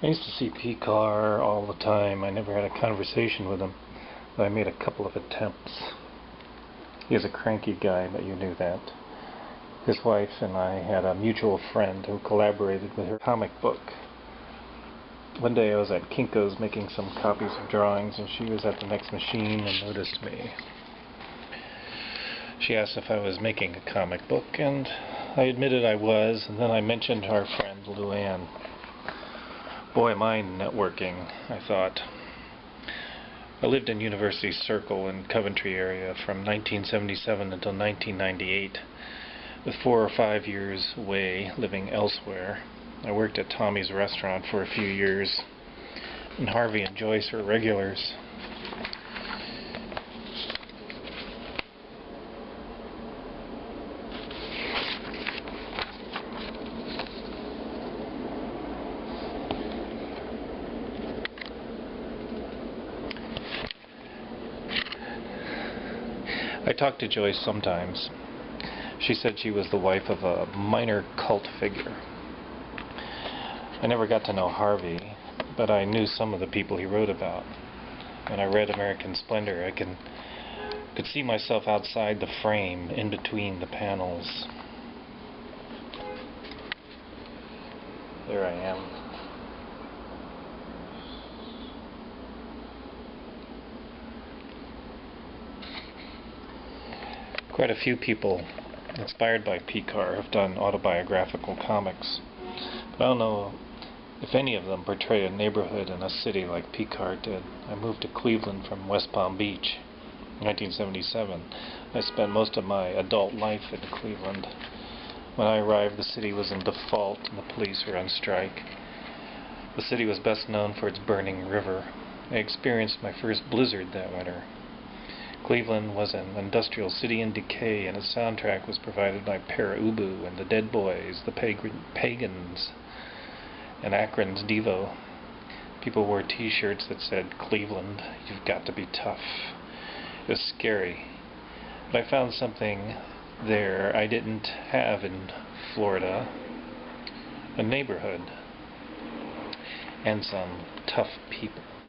I used to see Pekar all the time. I never had a conversation with him, but I made a couple of attempts. He is a cranky guy, but you knew that. His wife and I had a mutual friend who collaborated with her comic book. One day I was at Kinko's making some copies of drawings, and she was at the next machine and noticed me. She asked if I was making a comic book, and I admitted I was, and then I mentioned our friend Luann. Boy, am I networking, I thought. I lived in University Circle in Coventry area from 1977 until 1998, with 4 or 5 years away living elsewhere. I worked at Tommy's restaurant for a few years, and Harvey and Joyce were regulars. I talked to Joyce sometimes. She said she was the wife of a minor cult figure. I never got to know Harvey, but I knew some of the people he wrote about. When I read American Splendor, I could see myself outside the frame, in between the panels. There I am. Quite a few people inspired by Pekar have done autobiographical comics, but I don't know if any of them portray a neighborhood in a city like Pekar did. I moved to Cleveland from West Palm Beach in 1977. I spent most of my adult life in Cleveland. When I arrived, the city was in default and the police were on strike. The city was best known for its burning river. I experienced my first blizzard that winter. Cleveland was an industrial city in decay, and its soundtrack was provided by Para Ubu and the Dead Boys, the Pagans, and Akron's Devo. People wore t-shirts that said, "Cleveland, you've got to be tough." It was scary, but I found something there I didn't have in Florida: a neighborhood and some tough people.